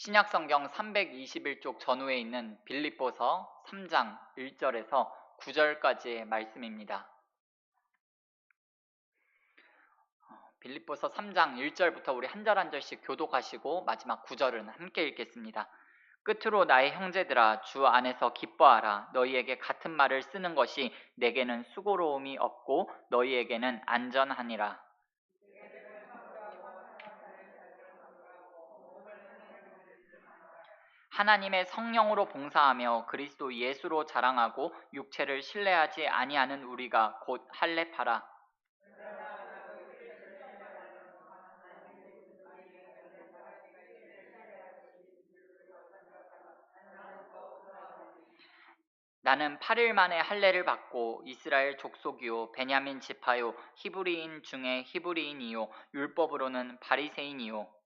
신약 성경 321쪽 전후에 있는 빌립보서 3장 1절에서 9절까지의 말씀입니다. 빌립보서 3장 1절부터 우리 한 절 한 절씩 교독하시고 마지막 9절은 함께 읽겠습니다. 끝으로 나의 형제들아, 주 안에서 기뻐하라. 너희에게 같은 말을 쓰는 것이 내게는 수고로움이 없고 너희에게는 안전하니라. 하나님의 성령으로 봉사하며 그리스도 예수로 자랑하고 육체를 신뢰하지 아니하는 우리가 곧 할례파라. 나는 8일 만에 할례를 받고 이스라엘 족속이요 베냐민 지파요 히브리인 중에 히브리인이요 율법으로는 바리새인이요.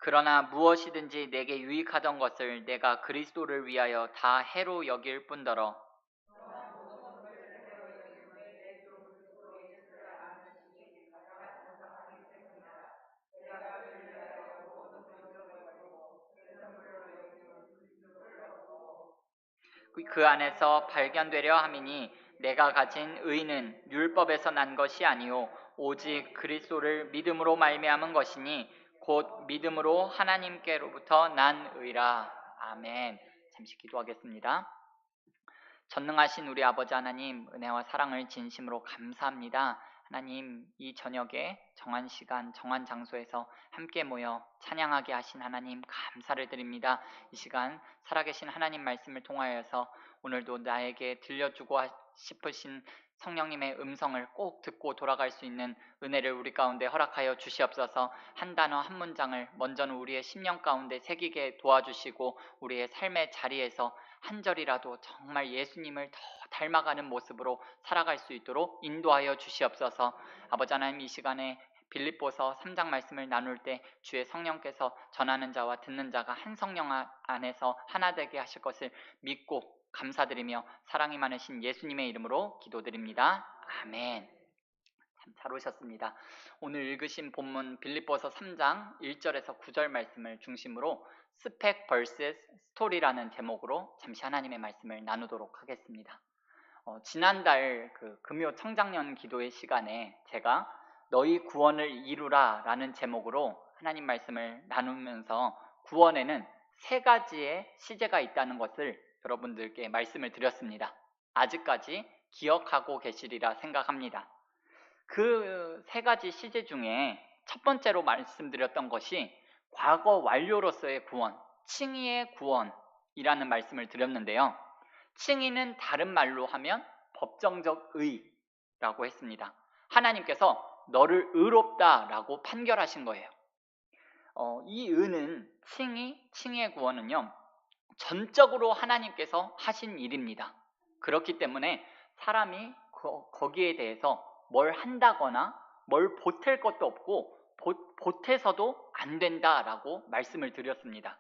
그러나 무엇이든지 내게 유익하던 것을 내가 그리스도를 위하여 다 해로 여길 뿐더러 그 안에서 발견되려 함이니 내가 가진 의는 율법에서 난 것이 아니요 오직 그리스도를 믿음으로 말미암은 것이니 곧 믿음으로 하나님께로부터 난 의라. 아멘. 잠시 기도하겠습니다. 전능하신 우리 아버지 하나님, 은혜와 사랑을 진심으로 감사합니다. 하나님, 이 저녁에 정한 시간, 정한 장소에서 함께 모여 찬양하게 하신 하나님 감사를 드립니다. 이 시간 살아계신 하나님 말씀을 통하여서 오늘도 나에게 들려주고 싶으신 성령님의 음성을 꼭 듣고 돌아갈 수 있는 은혜를 우리 가운데 허락하여 주시옵소서. 한 단어 한 문장을 먼저는 우리의 심령 가운데 새기게 도와주시고 우리의 삶의 자리에서 한 절이라도 정말 예수님을 더 닮아가는 모습으로 살아갈 수 있도록 인도하여 주시옵소서. 아버지 하나님, 이 시간에 빌립보서 3장 말씀을 나눌 때 주의 성령께서 전하는 자와 듣는 자가 한 성령 안에서 하나 되게 하실 것을 믿고 감사드리며 사랑이 많으신 예수님의 이름으로 기도드립니다. 아멘. 참 잘 오셨습니다. 오늘 읽으신 본문 빌립보서 3장 1절에서 9절 말씀을 중심으로 스펙 vs 스토리라는 제목으로 잠시 하나님의 말씀을 나누도록 하겠습니다. 지난달 금요 청장년 기도의 시간에 제가 너희 구원을 이루라 라는 제목으로 하나님 말씀을 나누면서 구원에는 3가지의 시제가 있다는 것을 여러분들께 말씀을 드렸습니다. 아직까지 기억하고 계시리라 생각합니다. 그 3가지 시제 중에 첫 번째로 말씀드렸던 것이 과거 완료로서의 구원, 칭의의 구원이라는 말씀을 드렸는데요. 칭의는 다른 말로 하면 법정적 의라고 했습니다. 하나님께서 너를 의롭다라고 판결하신 거예요. 이 의는 칭의의 구원은요, 전적으로 하나님께서 하신 일입니다. 그렇기 때문에 사람이 거기에 대해서 뭘 한다거나 뭘 보탤 것도 없고 보태서도 안 된다라고 말씀을 드렸습니다.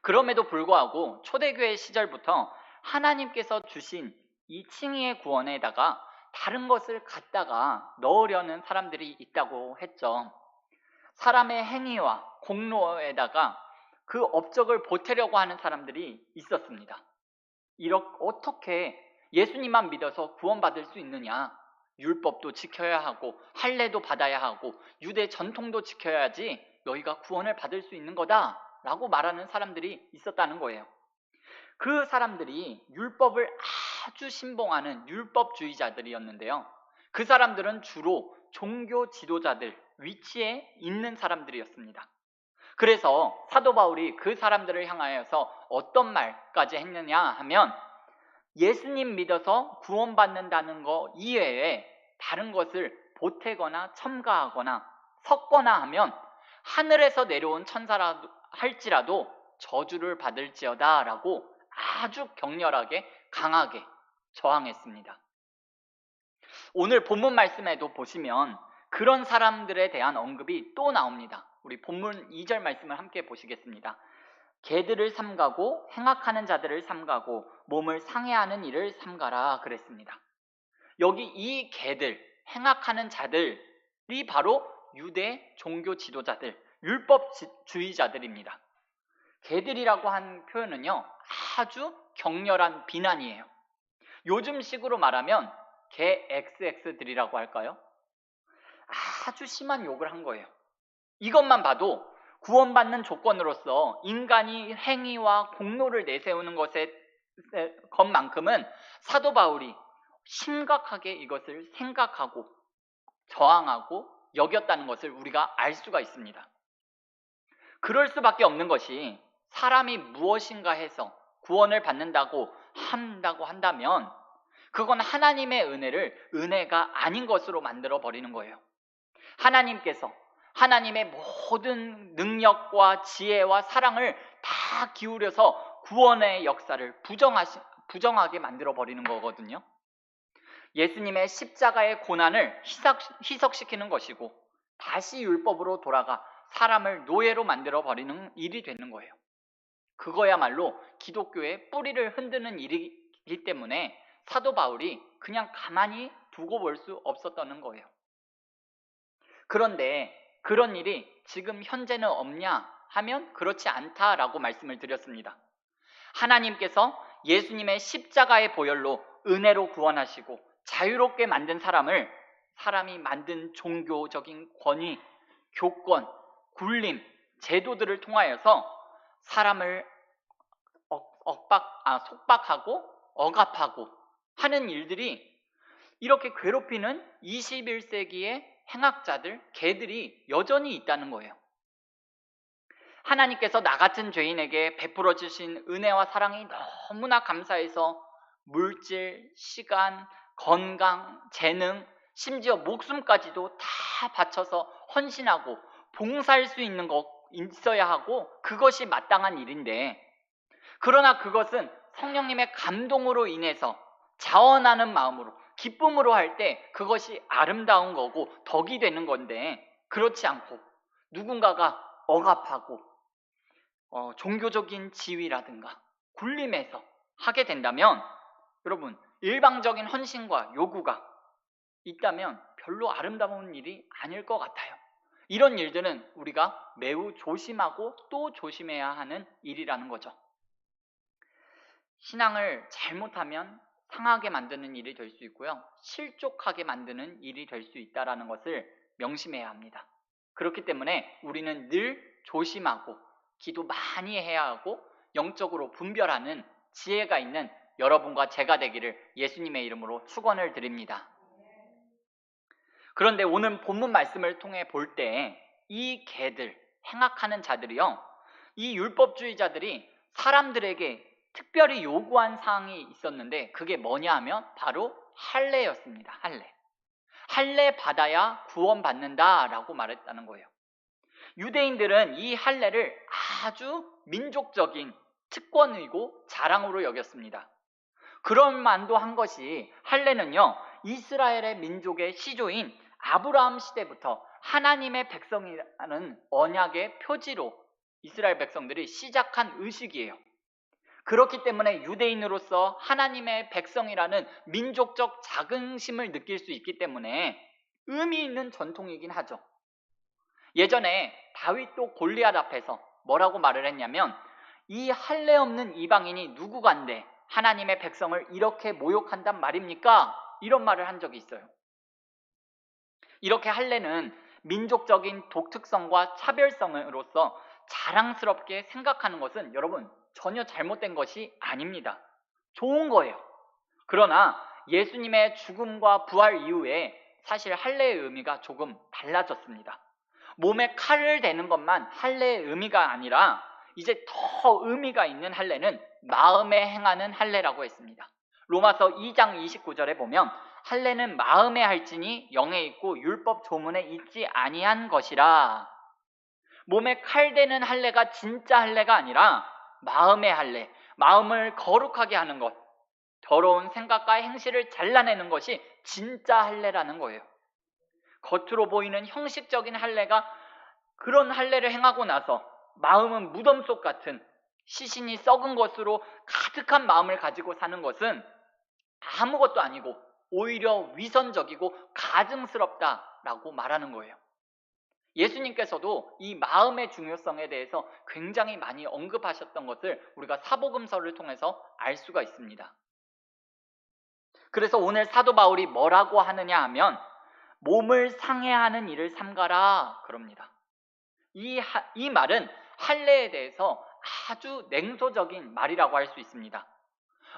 그럼에도 불구하고 초대교회 시절부터 하나님께서 주신 이 칭의의 구원에다가 다른 것을 갖다가 넣으려는 사람들이 있다고 했죠. 사람의 행위와 공로에다가 그 업적을 보태려고 하는 사람들이 있었습니다. 어떻게 예수님만 믿어서 구원받을 수 있느냐? 율법도 지켜야 하고 할례도 받아야 하고 유대 전통도 지켜야지 너희가 구원을 받을 수 있는 거다 라고 말하는 사람들이 있었다는 거예요. 그 사람들이 율법을 아주 신봉하는 율법주의자들이었는데요. 그 사람들은 주로 종교 지도자들, 위치에 있는 사람들이었습니다. 그래서 사도 바울이 그 사람들을 향하여서 어떤 말까지 했느냐 하면 예수님 믿어서 구원받는다는 거 이외에 다른 것을 보태거나 첨가하거나 섞거나 하면 하늘에서 내려온 천사라 할지라도 저주를 받을지어다 라고 아주 격렬하게 강하게 저항했습니다. 오늘 본문 말씀에도 보시면 그런 사람들에 대한 언급이 또 나옵니다. 우리 본문 2절 말씀을 함께 보시겠습니다. 개들을 삼가고 행악하는 자들을 삼가고 몸을 상해하는 일을 삼가라 그랬습니다. 여기 이 개들, 행악하는 자들 바로 유대 종교 지도자들, 율법주의자들입니다. 걔들이라고 한 표현은요, 아주 격렬한 비난이에요. 요즘식으로 말하면 개 XX들이라고 할까요? 아주 심한 욕을 한 거예요. 이것만 봐도 구원받는 조건으로서 인간이 행위와 공로를 내세우는 것만큼은 사도 바울이 심각하게 이것을 생각하고 저항하고 여겼다는 것을 우리가 알 수가 있습니다. 그럴 수밖에 없는 것이 사람이 무엇인가 해서 구원을 받는다고 한다면 그건 하나님의 은혜가 아닌 것으로 만들어 버리는 거예요. 하나님께서 하나님의 모든 능력과 지혜와 사랑을 다 기울여서 구원의 역사를 부정하게 만들어 버리는 거거든요. 예수님의 십자가의 고난을 희석시키는 것이고 다시 율법으로 돌아가 사람을 노예로 만들어 버리는 일이 되는 거예요. 그거야말로 기독교의 뿌리를 흔드는 일이기 때문에 사도 바울이 그냥 가만히 두고 볼 수 없었다는 거예요. 그런데 그런 일이 지금 현재는 없냐 하면 그렇지 않다라고 말씀을 드렸습니다. 하나님께서 예수님의 십자가의 보혈로 은혜로 구원하시고 자유롭게 만든 사람이 만든 종교적인 권위, 교권, 굴림, 제도들을 통하여서 사람을 속박하고 억압하고 하는 일들이 이렇게 괴롭히는 21세기의 행악자들, 개들이 여전히 있다는 거예요. 하나님께서 나 같은 죄인에게 베풀어 주신 은혜와 사랑이 너무나 감사해서 물질, 시간, 건강, 재능, 심지어 목숨까지도 다 바쳐서 헌신하고 봉사할 수 있는 것 있어야 하고 그것이 마땅한 일인데, 그러나 그것은 성령님의 감동으로 인해서 자원하는 마음으로 기쁨으로 할 때 그것이 아름다운 거고 덕이 되는 건데, 그렇지 않고 누군가가 억압하고 종교적인 지위라든가 굴림해서 하게 된다면, 여러분, 일방적인 헌신과 요구가 있다면 별로 아름다운 일이 아닐 것 같아요. 이런 일들은 우리가 매우 조심하고 또 조심해야 하는 일이라는 거죠. 신앙을 잘못하면 상하게 만드는 일이 될 수 있고요, 실족하게 만드는 일이 될 수 있다는 것을 명심해야 합니다. 그렇기 때문에 우리는 늘 조심하고 기도 많이 해야 하고 영적으로 분별하는 지혜가 있는 여러분과 제가 되기를 예수님의 이름으로 축원을 드립니다. 그런데 오늘 본문 말씀을 통해 볼 때 이 개들, 행악하는 자들이요, 이 율법주의자들이 사람들에게 특별히 요구한 사항이 있었는데 그게 뭐냐 하면 바로 할례였습니다. 할례 받아야 구원받는다라고 말했다는 거예요. 유대인들은 이 할례를 아주 민족적인 특권이고 자랑으로 여겼습니다. 그럴 만도 한 것이 할례는요, 이스라엘의 민족의 시조인 아브라함 시대부터 하나님의 백성이라는 언약의 표지로 이스라엘 백성들이 시작한 의식이에요. 그렇기 때문에 유대인으로서 하나님의 백성이라는 민족적 자긍심을 느낄 수 있기 때문에 의미 있는 전통이긴 하죠. 예전에 다윗도 골리앗 앞에서 뭐라고 말을 했냐면, 이 할례 없는 이방인이 누구간데 하나님의 백성을 이렇게 모욕한단 말입니까? 이런 말을 한 적이 있어요. 이렇게 할례는 민족적인 독특성과 차별성으로서 자랑스럽게 생각하는 것은 여러분 전혀 잘못된 것이 아닙니다. 좋은 거예요. 그러나 예수님의 죽음과 부활 이후에 사실 할례의 의미가 조금 달라졌습니다. 몸에 칼을 대는 것만 할례의 의미가 아니라 이제 더 의미가 있는 할례는 마음에 행하는 할례라고 했습니다. 로마서 2장 29절에 보면 할례는 마음에 할지니 영에 있고 율법 조문에 있지 아니한 것이라. 몸에 칼 대는 할례가 진짜 할례가 아니라 마음의 할례, 마음을 거룩하게 하는 것, 더러운 생각과 행실을 잘라내는 것이 진짜 할례라는 거예요. 겉으로 보이는 형식적인 할례가, 그런 할례를 행하고 나서 마음은 무덤 속 같은 시신이 썩은 것으로 가득한 마음을 가지고 사는 것은 아무것도 아니고 오히려 위선적이고 가증스럽다라고 말하는 거예요. 예수님께서도 이 마음의 중요성에 대해서 굉장히 많이 언급하셨던 것을 우리가 사복음서를 통해서 알 수가 있습니다. 그래서 오늘 사도 바울이 뭐라고 하느냐 하면 몸을 상해하는 일을 삼가라 그럽니다. 이 말은 할례에 대해서 아주 냉소적인 말이라고 할 수 있습니다.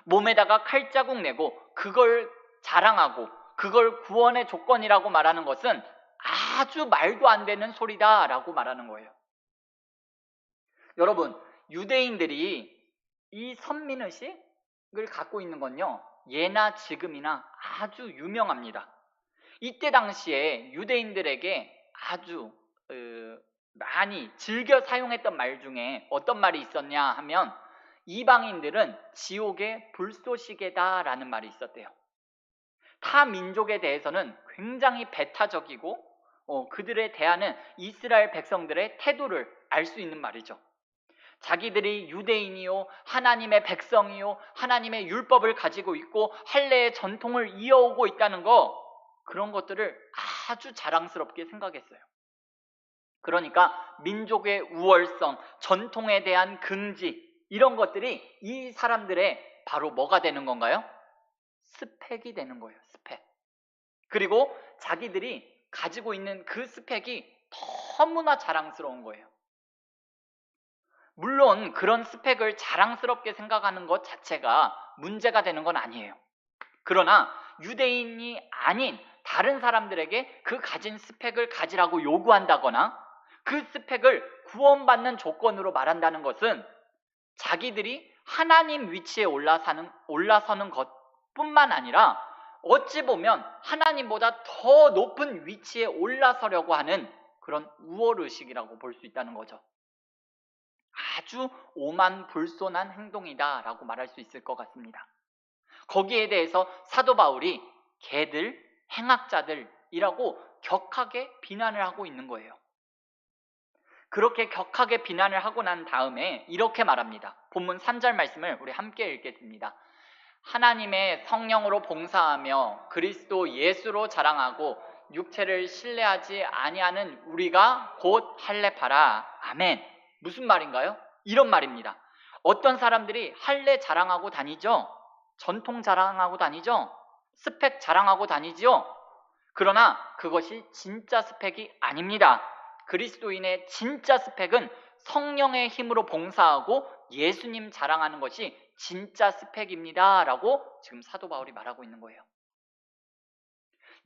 몸에다가 칼자국 내고 그걸 자랑하고 그걸 구원의 조건이라고 말하는 것은 아주 말도 안 되는 소리다라고 말하는 거예요. 여러분, 유대인들이 이 선민의식을 갖고 있는 건요, 예나 지금이나 아주 유명합니다. 이때 당시에 유대인들에게 아주 많이 즐겨 사용했던 말 중에 어떤 말이 있었냐 하면 이방인들은 지옥의 불쏘시개다라는 말이 있었대요. 타 민족에 대해서는 굉장히 배타적이고 그들에 대하는 이스라엘 백성들의 태도를 알 수 있는 말이죠. 자기들이 유대인이요 하나님의 백성이요 하나님의 율법을 가지고 있고 할례의 전통을 이어오고 있다는 거, 그런 것들을 아주 자랑스럽게 생각했어요. 그러니까 민족의 우월성, 전통에 대한 긍지, 이런 것들이 이 사람들의 바로 뭐가 되는 건가요? 스펙이 되는 거예요. 스펙. 그리고 자기들이 가지고 있는 그 스펙이 너무나 자랑스러운 거예요. 물론 그런 스펙을 자랑스럽게 생각하는 것 자체가 문제가 되는 건 아니에요. 그러나 유대인이 아닌 다른 사람들에게 그 가진 스펙을 가지라고 요구한다거나 그 스펙을 구원받는 조건으로 말한다는 것은 자기들이 하나님 위치에 올라서는 것뿐만 아니라 어찌 보면 하나님보다 더 높은 위치에 올라서려고 하는 그런 우월의식이라고 볼 수 있다는 거죠. 아주 오만불손한 행동이다라고 말할 수 있을 것 같습니다. 거기에 대해서 사도 바울이 개들, 행악자들이라고 격하게 비난을 하고 있는 거예요. 그렇게 격하게 비난을 하고 난 다음에 이렇게 말합니다. 본문 3절 말씀을 우리 함께 읽겠습니다. 하나님의 성령으로 봉사하며 그리스도 예수로 자랑하고 육체를 신뢰하지 아니하는 우리가 곧 할례파라. 아멘. 무슨 말인가요? 이런 말입니다. 어떤 사람들이 할례 자랑하고 다니죠? 전통 자랑하고 다니죠? 스펙 자랑하고 다니죠? 그러나 그것이 진짜 스펙이 아닙니다. 그리스도인의 진짜 스펙은 성령의 힘으로 봉사하고 예수님 자랑하는 것이 진짜 스펙입니다 라고 지금 사도 바울이 말하고 있는 거예요.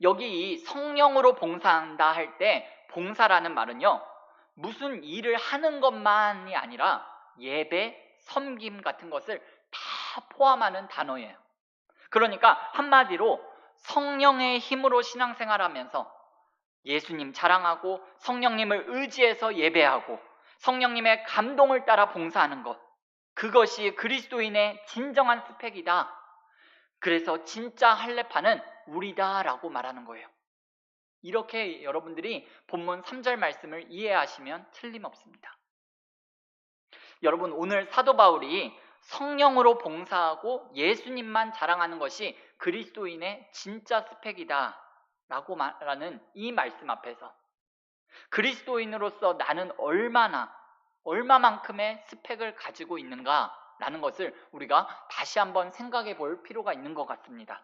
여기 이 성령으로 봉사한다 할 때 봉사라는 말은요, 무슨 일을 하는 것만이 아니라 예배, 섬김 같은 것을 다 포함하는 단어예요. 그러니까 한마디로 성령의 힘으로 신앙생활하면서 예수님 자랑하고 성령님을 의지해서 예배하고 성령님의 감동을 따라 봉사하는 것, 그것이 그리스도인의 진정한 스펙이다. 그래서 진짜 할례파는 우리다라고 말하는 거예요. 이렇게 여러분들이 본문 3절 말씀을 이해하시면 틀림없습니다. 여러분, 오늘 사도 바울이 성령으로 봉사하고 예수님만 자랑하는 것이 그리스도인의 진짜 스펙이다 라고 말하는 이 말씀 앞에서 그리스도인으로서 나는 얼마만큼의 스펙을 가지고 있는가 라는 것을 우리가 다시 한번 생각해 볼 필요가 있는 것 같습니다.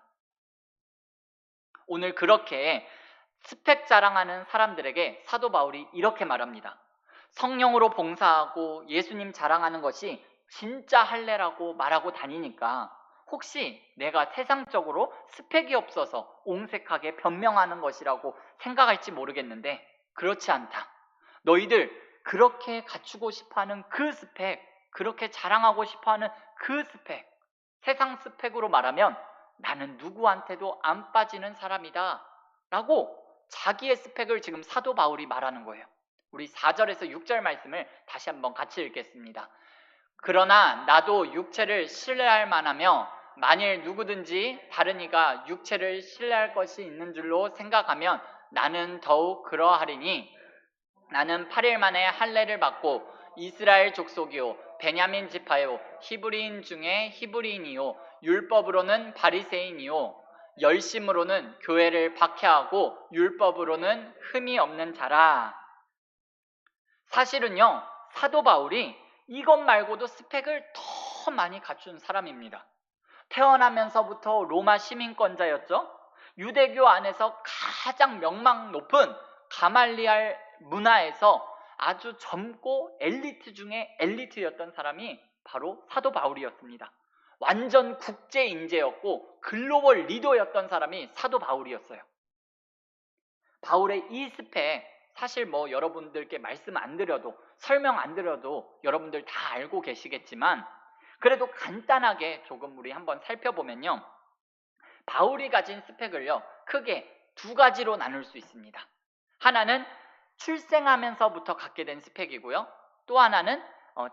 오늘 그렇게 스펙 자랑하는 사람들에게 사도 바울이 이렇게 말합니다. 성령으로 봉사하고 예수님 자랑하는 것이 진짜 할례라고 말하고 다니니까 혹시 내가 세상적으로 스펙이 없어서 옹색하게 변명하는 것이라고 생각할지 모르겠는데 그렇지 않다. 너희들 그렇게 갖추고 싶어하는 그 스펙, 그렇게 자랑하고 싶어하는 그 스펙, 세상 스펙으로 말하면 나는 누구한테도 안 빠지는 사람이다 라고 자기의 스펙을 지금 사도 바울이 말하는 거예요. 우리 4절에서 6절 말씀을 다시 한번 같이 읽겠습니다. 그러나 나도 육체를 신뢰할 만하며 만일 누구든지 다른 이가 육체를 신뢰할 것이 있는 줄로 생각하면 나는 더욱 그러하리니 나는 8일 만에 할례를 받고 이스라엘 족속이요 베냐민 지파요 히브리인 중에 히브리인이요 율법으로는 바리새인이요 열심으로는 교회를 박해하고 율법으로는 흠이 없는 자라. 사실은요, 사도 바울이 이것 말고도 스펙을 더 많이 갖춘 사람입니다. 태어나면서부터 로마 시민권자였죠. 유대교 안에서 가장 명망 높은 가말리알 문화에서 아주 젊고 엘리트 중에 엘리트였던 사람이 바로 사도 바울이었습니다. 완전 국제 인재였고 글로벌 리더였던 사람이 사도 바울이었어요. 바울의 이 스펙, 사실 여러분들께 말씀 안 드려도, 설명 안 드려도 여러분들 다 알고 계시겠지만, 그래도 간단하게 조금 우리 한번 살펴보면요, 바울이 가진 스펙을요 크게 두 가지로 나눌 수 있습니다. 하나는 출생하면서부터 갖게 된 스펙이고요, 또 하나는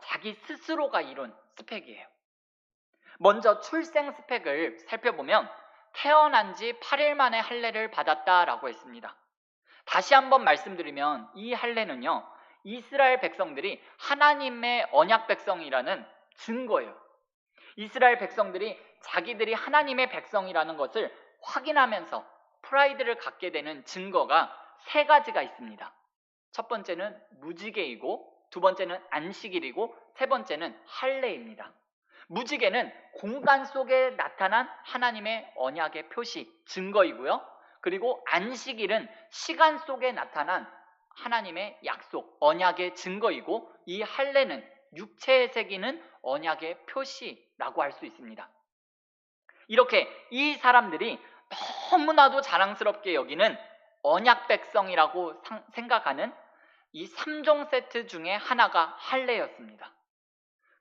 자기 스스로가 이룬 스펙이에요. 먼저 출생 스펙을 살펴보면 태어난 지 8일 만에 할례를 받았다라고 했습니다. 다시 한번 말씀드리면 이 할례는요, 이스라엘 백성들이 하나님의 언약 백성이라는 증거예요. 이스라엘 백성들이 자기들이 하나님의 백성이라는 것을 확인하면서 프라이드를 갖게 되는 증거가 세 가지가 있습니다. 첫 번째는 무지개이고, 두 번째는 안식일이고, 세 번째는 할례입니다. 무지개는 공간 속에 나타난 하나님의 언약의 표시, 증거이고요. 그리고 안식일은 시간 속에 나타난 하나님의 약속, 언약의 증거이고, 이 할례는 육체에 새기는 언약의 표시라고 할 수 있습니다. 이렇게 이 사람들이 너무나도 자랑스럽게 여기는 언약 백성이라고 생각하는 이 3종 세트 중에 하나가 할례였습니다.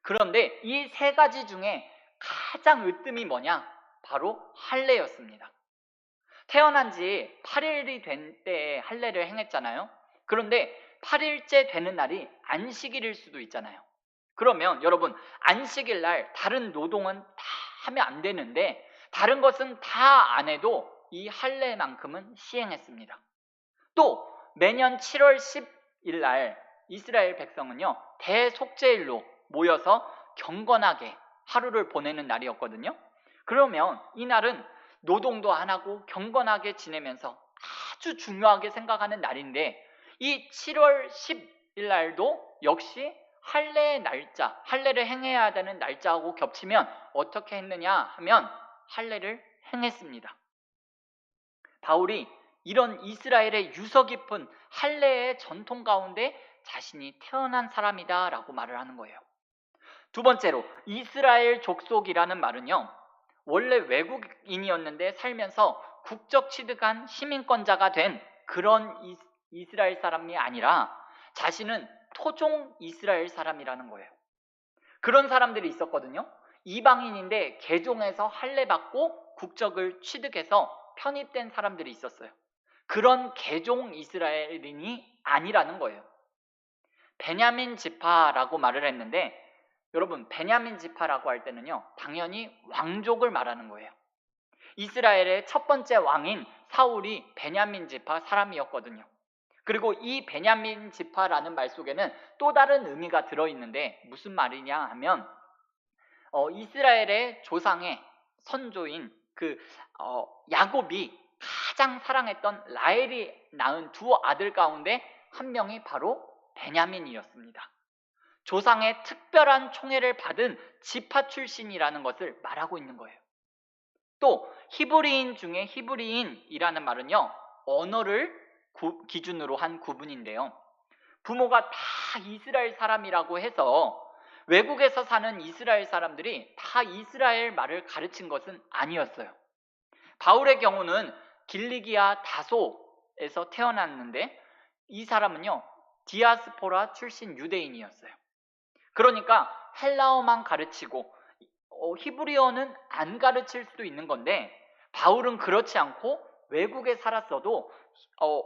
그런데 이 세 가지 중에 가장 으뜸이 뭐냐? 바로 할례였습니다. 태어난 지 8일이 된 때에 할례를 행했잖아요. 그런데 8일째 되는 날이 안식일일 수도 있잖아요. 그러면 여러분, 안식일 날 다른 노동은 다 하면 안 되는데 다른 것은 다 안 해도 이 할례만큼은 시행했습니다. 또 매년 7월 10일 날 이스라엘 백성은요, 대속죄일로 모여서 경건하게 하루를 보내는 날이었거든요. 그러면 이 날은 노동도 안 하고 경건하게 지내면서 아주 중요하게 생각하는 날인데, 이 7월 10일 날도 역시 할례의 날짜, 할례를 행해야 되는 날짜하고 겹치면 어떻게 했느냐 하면 할례를 행했습니다. 바울이 이런 이스라엘의 유서 깊은 할례의 전통 가운데 자신이 태어난 사람이다 라고 말을 하는 거예요. 두 번째로, 이스라엘 족속이라는 말은요, 원래 외국인이었는데 살면서 국적 취득한 시민권자가 된 그런 이스라엘 사람이 아니라 자신은 토종 이스라엘 사람이라는 거예요. 그런 사람들이 있었거든요. 이방인인데 개종해서 할례받고 국적을 취득해서 편입된 사람들이 있었어요. 그런 개종 이스라엘인이 아니라는 거예요. 베냐민 지파라고 말을 했는데, 여러분, 베냐민 지파라고 할 때는요, 당연히 왕족을 말하는 거예요. 이스라엘의 첫 번째 왕인 사울이 베냐민 지파 사람이었거든요. 그리고 이 베냐민 지파라는 말 속에는 또 다른 의미가 들어있는데 무슨 말이냐 하면, 이스라엘의 조상의 선조인 야곱이 가장 사랑했던 라헬이 낳은 두 아들 가운데 한 명이 바로 베냐민이었습니다. 조상의 특별한 총애를 받은 지파 출신이라는 것을 말하고 있는 거예요. 또 히브리인 중에 히브리인이라는 말은요, 언어를 기준으로 한 구분인데요, 부모가 다 이스라엘 사람이라고 해서 외국에서 사는 이스라엘 사람들이 다 이스라엘 말을 가르친 것은 아니었어요. 바울의 경우는 길리기아 다소에서 태어났는데 이 사람은요, 디아스포라 출신 유대인이었어요. 그러니까 헬라어만 가르치고 히브리어는 안 가르칠 수도 있는 건데, 바울은 그렇지 않고 외국에 살았어도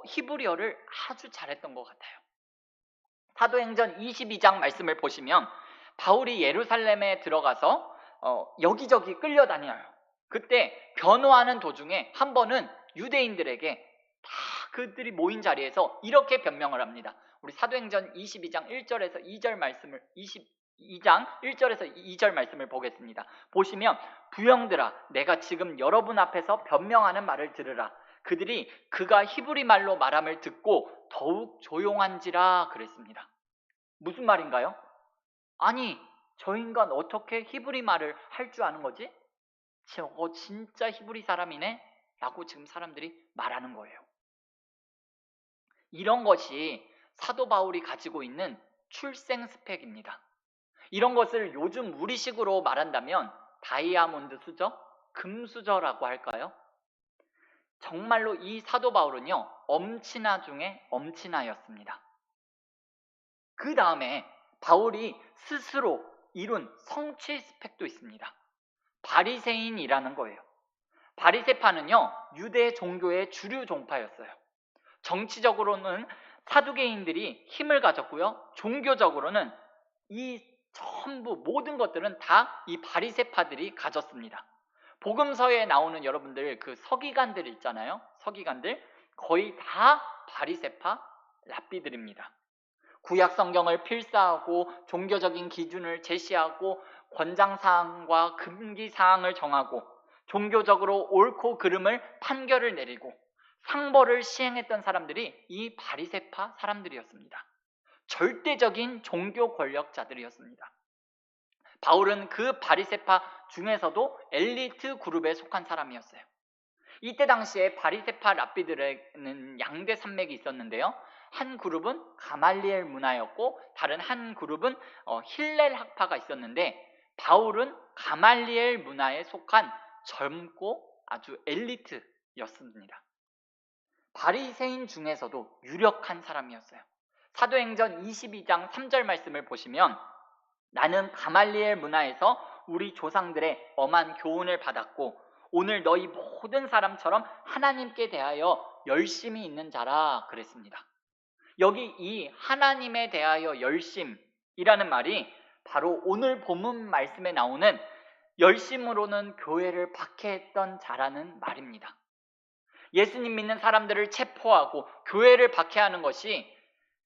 히브리어를 아주 잘했던 것 같아요. 사도행전 22장 말씀을 보시면 바울이 예루살렘에 들어가서 여기저기 끌려다녀요. 그때 변호하는 도중에 한 번은 유대인들에게 다 그들이 모인 자리에서 이렇게 변명을 합니다. 우리 사도행전 22장 1절에서 2절 말씀을 22 2장 1절에서 2절 말씀을 보겠습니다. 보시면 부형들아 내가 지금 여러분 앞에서 변명하는 말을 들으라. 그들이 그가 히브리 말로 말함을 듣고 더욱 조용한지라 그랬습니다. 무슨 말인가요? 아니 저 인간 어떻게 히브리 말을 할 줄 아는 거지? 저거 진짜 히브리 사람이네? 라고 지금 사람들이 말하는 거예요. 이런 것이 사도 바울이 가지고 있는 출생 스펙입니다. 이런 것을 요즘 우리식으로 말한다면 다이아몬드 수저, 금수저라고 할까요? 정말로 이 사도 바울은요 엄친아 중에 엄친아였습니다. 그 다음에 바울이 스스로 이룬 성취 스펙도 있습니다. 바리새인이라는 거예요. 바리새파는요 유대 종교의 주류 종파였어요. 정치적으로는 사두개인들이 힘을 가졌고요, 종교적으로는 이 전부 모든 것들은 다 이 바리새파들이 가졌습니다. 복음서에 나오는 여러분들 그 서기관들 있잖아요. 서기관들 거의 다 바리새파 랍비들입니다. 구약 성경을 필사하고 종교적인 기준을 제시하고 권장사항과 금기사항을 정하고 종교적으로 옳고 그름을 판결을 내리고 상벌을 시행했던 사람들이 이 바리새파 사람들이었습니다. 절대적인 종교 권력자들이었습니다. 바울은 그 바리새파 중에서도 엘리트 그룹에 속한 사람이었어요. 이때 당시에 바리새파 랍비들에는 양대 산맥이 있었는데요. 한 그룹은 가말리엘 문화였고 다른 한 그룹은 힐렐 학파가 있었는데 바울은 가말리엘 문화에 속한 젊고 아주 엘리트였습니다. 바리새인 중에서도 유력한 사람이었어요. 사도행전 22장 3절 말씀을 보시면 나는 가말리엘 문화에서 우리 조상들의 엄한 교훈을 받았고 오늘 너희 모든 사람처럼 하나님께 대하여 열심히 있는 자라 그랬습니다. 여기 이 하나님에 대하여 열심이라는 말이 바로 오늘 본문 말씀에 나오는 열심으로는 교회를 박해했던 자라는 말입니다. 예수님 믿는 사람들을 체포하고 교회를 박해하는 것이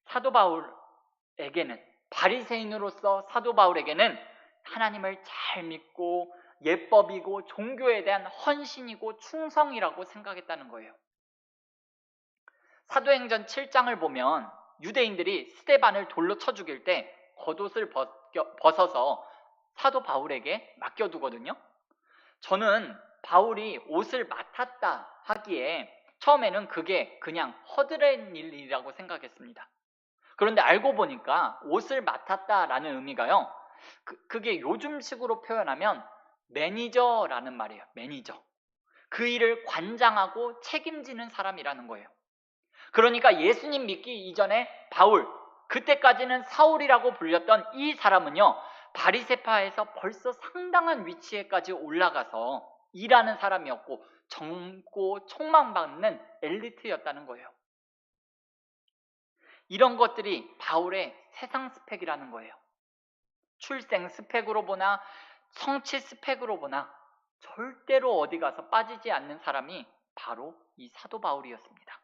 사도 바울에게는, 바리새인으로서 사도 바울에게는 하나님을 잘 믿고 예법이고 종교에 대한 헌신이고 충성이라고 생각했다는 거예요. 사도행전 7장을 보면 유대인들이 스데반을 돌로 쳐 죽일 때 겉옷을 벗어서 사도 바울에게 맡겨두거든요. 저는 바울이 옷을 맡았다 하기에 처음에는 그게 그냥 허드렛 일이라고 생각했습니다. 그런데 알고 보니까 옷을 맡았다라는 의미가요, 그게 요즘식으로 표현하면 매니저라는 말이에요. 매니저. 그 일을 관장하고 책임지는 사람이라는 거예요. 그러니까 예수님 믿기 이전에 바울, 그때까지는 사울이라고 불렸던 이 사람은요 바리새파에서 벌써 상당한 위치에까지 올라가서 일하는 사람이었고 젊고 촉망받는 엘리트였다는 거예요. 이런 것들이 바울의 세상 스펙이라는 거예요. 출생 스펙으로 보나 성취 스펙으로 보나 절대로 어디 가서 빠지지 않는 사람이 바로 이 사도 바울이었습니다.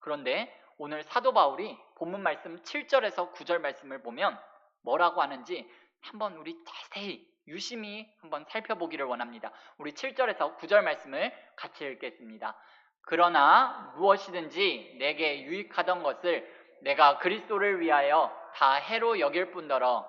그런데 오늘 사도 바울이 본문 말씀 7절에서 9절 말씀을 보면 뭐라고 하는지 한번 우리 자세히 유심히 한번 살펴보기를 원합니다. 우리 7절에서 9절 말씀을 같이 읽겠습니다. 그러나 무엇이든지 내게 유익하던 것을 내가 그리스도를 위하여 다 해로 여길 뿐더러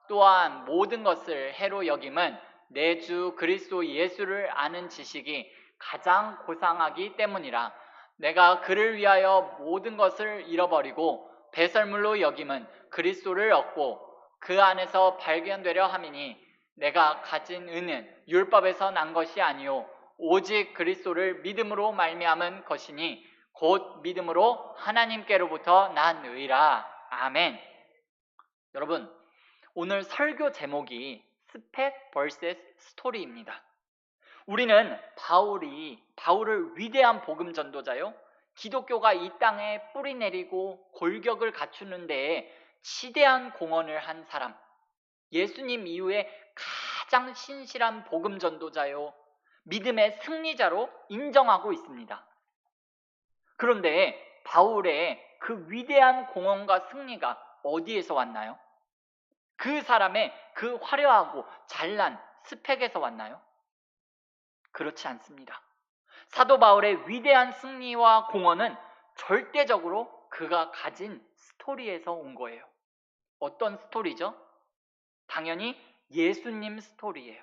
또한 모든 것을 해로 여김은 내 주 그리스도 예수를 아는 지식이 가장 고상하기 때문이라. 내가 그를 위하여 모든 것을 잃어버리고 배설물로 여김은 그리스도를 얻고 그 안에서 발견되려 함이니 내가 가진 은은 율법에서 난 것이 아니요 오직 그리스도를 믿음으로 말미암은 것이니 곧 믿음으로 하나님께로부터 난 의라. 아멘. 여러분, 오늘 설교 제목이 스펙 vs 스토리입니다. 우리는 바울을 위대한 복음 전도자요, 기독교가 이 땅에 뿌리 내리고 골격을 갖추는 데에 지대한 공헌을 한 사람, 예수님 이후에 가장 신실한 복음 전도자요, 믿음의 승리자로 인정하고 있습니다. 그런데 바울의 그 위대한 공헌과 승리가 어디에서 왔나요? 그 사람의 그 화려하고 잘난 스펙에서 왔나요? 그렇지 않습니다. 사도 바울의 위대한 승리와 공헌은 절대적으로 그가 가진 스토리에서 온 거예요. 어떤 스토리죠? 당연히 예수님 스토리예요.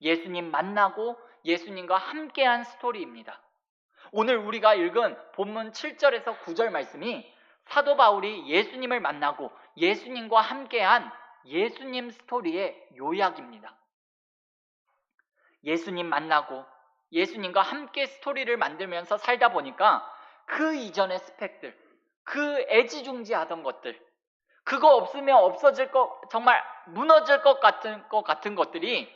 예수님 만나고 예수님과 함께한 스토리입니다. 오늘 우리가 읽은 본문 7절에서 9절 말씀이 사도 바울이 예수님을 만나고 예수님과 함께한 예수님 스토리의 요약입니다. 예수님 만나고 예수님과 함께 스토리를 만들면서 살다 보니까 그 이전의 스펙들, 그 애지중지하던 것들, 그거 없으면 없어질 것, 정말 무너질 것 같은 것들이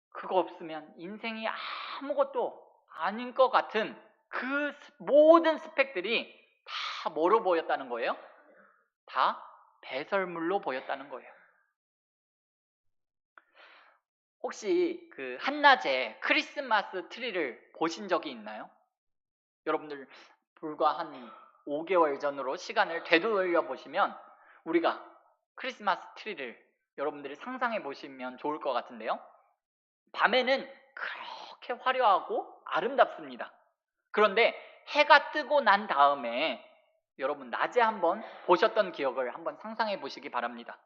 그거 없으면 인생이 아무것도 아닌 것 같은 그 모든 스펙들이 다 뭐로 보였다는 거예요? 다 배설물로 보였다는 거예요. 혹시 그 한낮에 크리스마스 트리를 보신 적이 있나요? 여러분들 불과 한 5개월 전으로 시간을 되돌려 보시면 우리가 크리스마스 트리를 여러분들이 상상해 보시면 좋을 것 같은데요. 밤에는 그렇게 화려하고 아름답습니다. 그런데 해가 뜨고 난 다음에 여러분 낮에 한번 보셨던 기억을 한번 상상해 보시기 바랍니다.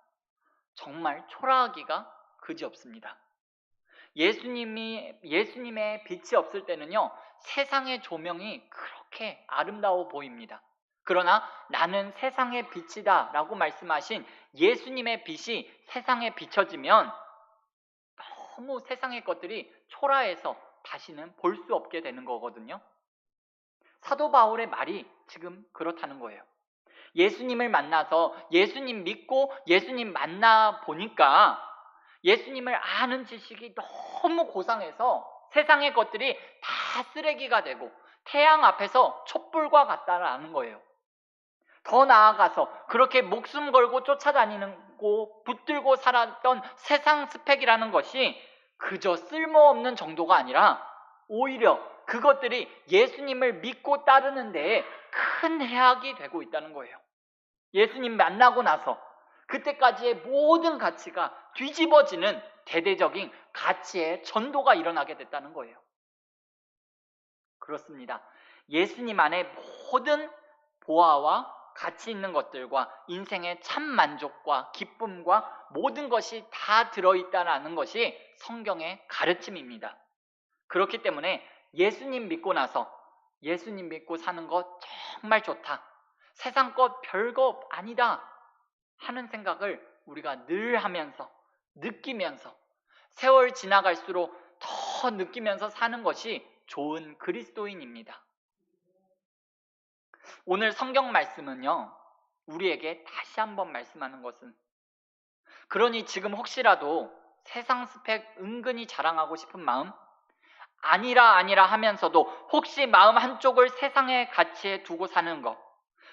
정말 초라하기가 그지없습니다. 예수님의 빛이 없을 때는요, 세상의 조명이 그렇게 아름다워 보입니다. 그러나 나는 세상의 빛이다 라고 말씀하신 예수님의 빛이 세상에 비춰지면 너무 세상의 것들이 초라해서 다시는 볼 수 없게 되는 거거든요. 사도 바울의 말이 지금 그렇다는 거예요. 예수님을 만나서 예수님 믿고 예수님 만나 보니까 예수님을 아는 지식이 너무 고상해서 세상의 것들이 다 쓰레기가 되고 태양 앞에서 촛불과 같다라는 거예요. 더 나아가서 그렇게 목숨 걸고 쫓아다니고 붙들고 살았던 세상 스펙이라는 것이 그저 쓸모없는 정도가 아니라 오히려 그것들이 예수님을 믿고 따르는 데에 큰 해악이 되고 있다는 거예요. 예수님 만나고 나서 그때까지의 모든 가치가 뒤집어지는 대대적인 가치의 전도가 일어나게 됐다는 거예요. 그렇습니다. 예수님 안에 모든 보아와 가치 있는 것들과 인생의 참 만족과 기쁨과 모든 것이 다 들어있다는 것이 성경의 가르침입니다. 그렇기 때문에 예수님 믿고 나서 예수님 믿고 사는 것 정말 좋다, 세상 것 별거 아니다 하는 생각을 우리가 늘 하면서 느끼면서 세월 지나갈수록 더 느끼면서 사는 것이 좋은 그리스도인입니다. 오늘 성경 말씀은요, 우리에게 다시 한번 말씀하는 것은, 그러니 지금 혹시라도 세상 스펙 은근히 자랑하고 싶은 마음, 아니라 하면서도 혹시 마음 한쪽을 세상의 가치에 두고 사는 것,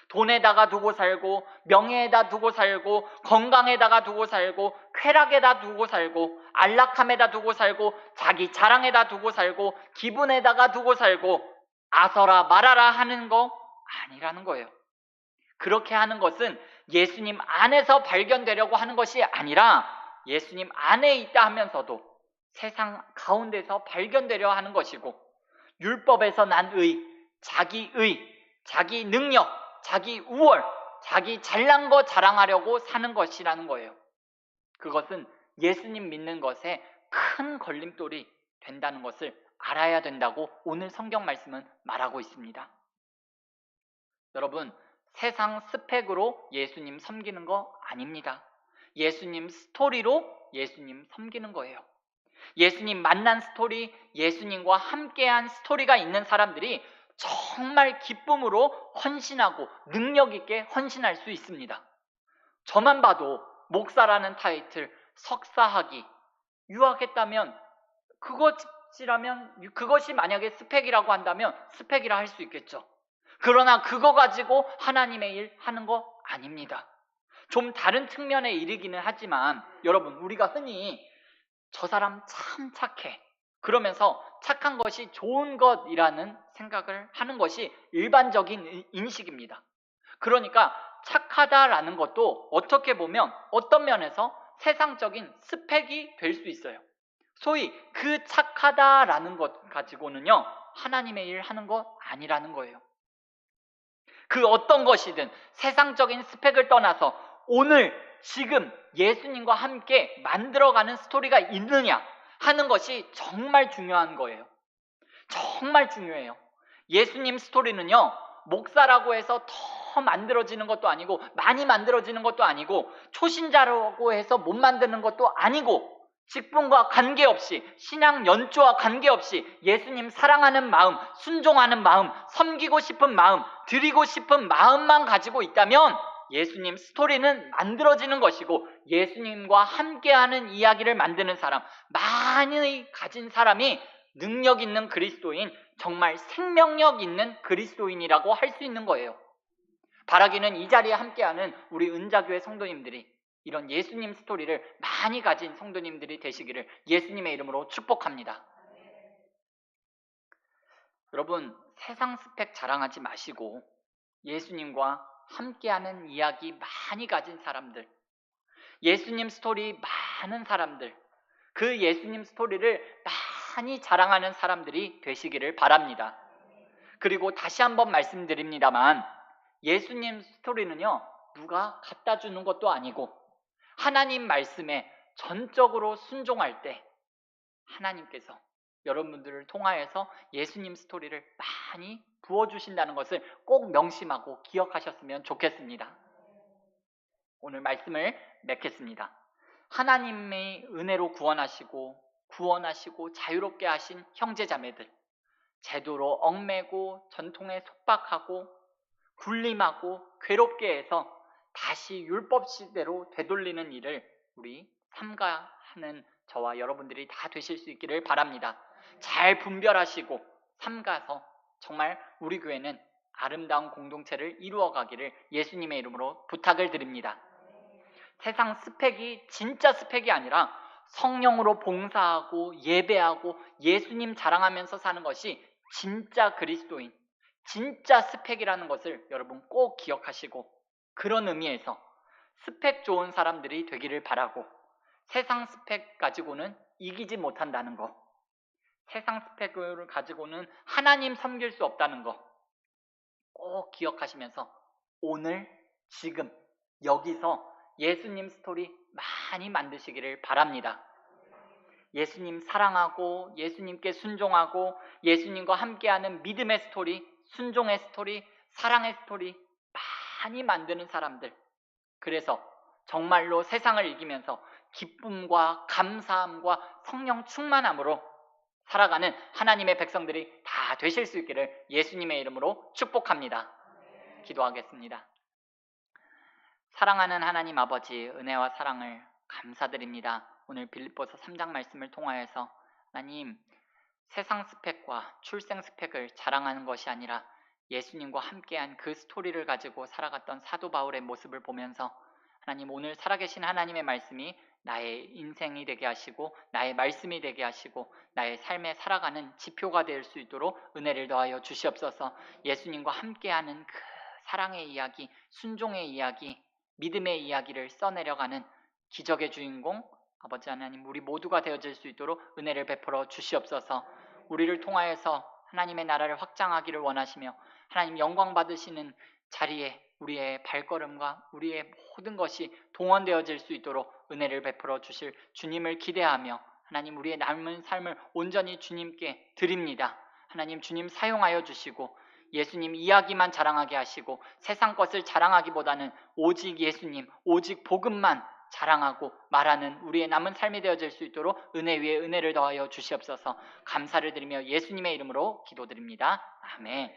돈에다가 두고 살고 명예에다 두고 살고 건강에다가 두고 살고 쾌락에다 두고 살고 안락함에다 두고 살고 자기 자랑에다 두고 살고 기분에다가 두고 살고 아서라 말아라 하는 거 아니라는 거예요. 그렇게 하는 것은 예수님 안에서 발견되려고 하는 것이 아니라 예수님 안에 있다 하면서도 세상 가운데서 발견되려 하는 것이고, 율법에서 난 자기 능력, 자기 우월, 자기 잘난 거 자랑하려고 사는 것이라는 거예요. 그것은 예수님 믿는 것에 큰 걸림돌이 된다는 것을 알아야 된다고 오늘 성경 말씀은 말하고 있습니다. 여러분, 세상 스펙으로 예수님 섬기는 거 아닙니다. 예수님 스토리로 예수님 섬기는 거예요. 예수님 만난 스토리, 예수님과 함께한 스토리가 있는 사람들이 정말 기쁨으로 헌신하고 능력 있게 헌신할 수 있습니다. 저만 봐도 목사라는 타이틀, 석사학위, 유학했다면 그것이 만약에 스펙이라고 한다면 스펙이라 할 수 있겠죠. 그러나 그거 가지고 하나님의 일 하는 거 아닙니다. 좀 다른 측면의 일이기는 하지만 여러분, 우리가 흔히 저 사람 참 착해, 그러면서 착한 것이 좋은 것이라는 생각을 하는 것이 일반적인 인식입니다. 그러니까 착하다라는 것도 어떻게 보면 어떤 면에서 세상적인 스펙이 될 수 있어요. 소위 그 착하다라는 것 가지고는요, 하나님의 일 하는 것 아니라는 거예요. 그 어떤 것이든 세상적인 스펙을 떠나서 오늘 지금 예수님과 함께 만들어가는 스토리가 있느냐 하는 것이 정말 중요한 거예요. 정말 중요해요. 예수님 스토리는요, 목사라고 해서 더 만들어지는 것도 아니고 많이 만들어지는 것도 아니고 초신자라고 해서 못 만드는 것도 아니고 직분과 관계없이 신앙 연조와 관계없이 예수님 사랑하는 마음, 순종하는 마음, 섬기고 싶은 마음, 드리고 싶은 마음만 가지고 있다면 예수님 스토리는 만들어지는 것이고 예수님과 함께하는 이야기를 만드는 사람, 많이 가진 사람이 능력 있는 그리스도인, 정말 생명력 있는 그리스도인이라고 할 수 있는 거예요. 바라기는 이 자리에 함께하는 우리 은자교회 성도님들이 이런 예수님 스토리를 많이 가진 성도님들이 되시기를 예수님의 이름으로 축복합니다. 여러분, 세상 스펙 자랑하지 마시고 예수님과 함께하는 이야기 많이 가진 사람들, 예수님 스토리 많은 사람들, 그 예수님 스토리를 많이 자랑하는 사람들이 되시기를 바랍니다. 그리고 다시 한번 말씀드립니다만 예수님 스토리는요, 누가 갖다 주는 것도 아니고 하나님 말씀에 전적으로 순종할 때 하나님께서 여러분들을 통하여서 예수님 스토리를 많이 부어주신다는 것을 꼭 명심하고 기억하셨으면 좋겠습니다. 오늘 말씀을 맺겠습니다. 하나님의 은혜로 구원하시고 자유롭게 하신 형제자매들, 제도로 얽매고 전통에 속박하고 굴림하고 괴롭게 해서 다시 율법 시대로 되돌리는 일을 우리 삼가하는 저와 여러분들이 다 되실 수 있기를 바랍니다. 잘 분별하시고 삼가서 정말 우리 교회는 아름다운 공동체를 이루어가기를 예수님의 이름으로 부탁을 드립니다. 세상 스펙이 진짜 스펙이 아니라 성령으로 봉사하고 예배하고 예수님 자랑하면서 사는 것이 진짜 그리스도인, 진짜 스펙이라는 것을 여러분 꼭 기억하시고, 그런 의미에서 스펙 좋은 사람들이 되기를 바라고, 세상 스펙 가지고는 이기지 못한다는 거, 세상 스펙을 가지고는 하나님 섬길 수 없다는 거 꼭 기억하시면서 오늘 지금 여기서 예수님 스토리 많이 만드시기를 바랍니다. 예수님 사랑하고 예수님께 순종하고 예수님과 함께하는 믿음의 스토리, 순종의 스토리, 사랑의 스토리 많이 만드는 사람들, 그래서 정말로 세상을 이기면서 기쁨과 감사함과 성령 충만함으로 살아가는 하나님의 백성들이 다 되실 수 있기를 예수님의 이름으로 축복합니다. 기도하겠습니다. 사랑하는 하나님 아버지, 은혜와 사랑을 감사드립니다. 오늘 빌립보서 3장 말씀을 통하여서 하나님, 세상 스펙과 출생 스펙을 자랑하는 것이 아니라 예수님과 함께한 그 스토리를 가지고 살아갔던 사도 바울의 모습을 보면서 하나님, 오늘 살아계신 하나님의 말씀이 나의 인생이 되게 하시고 나의 말씀이 되게 하시고 나의 삶에 살아가는 지표가 될 수 있도록 은혜를 더하여 주시옵소서. 예수님과 함께하는 그 사랑의 이야기, 순종의 이야기, 믿음의 이야기를 써내려가는 기적의 주인공 아버지 하나님, 우리 모두가 되어질 수 있도록 은혜를 베풀어 주시옵소서. 우리를 통하여서 하나님의 나라를 확장하기를 원하시며 하나님 영광 받으시는 자리에 우리의 발걸음과 우리의 모든 것이 동원되어질 수 있도록 은혜를 베풀어 주실 주님을 기대하며 하나님, 우리의 남은 삶을 온전히 주님께 드립니다. 하나님, 주님 사용하여 주시고 예수님 이야기만 자랑하게 하시고 세상 것을 자랑하기보다는 오직 예수님, 오직 복음만 자랑하고 말하는 우리의 남은 삶이 되어질 수 있도록 은혜 위에 은혜를 더하여 주시옵소서. 감사를 드리며 예수님의 이름으로 기도드립니다. 아멘.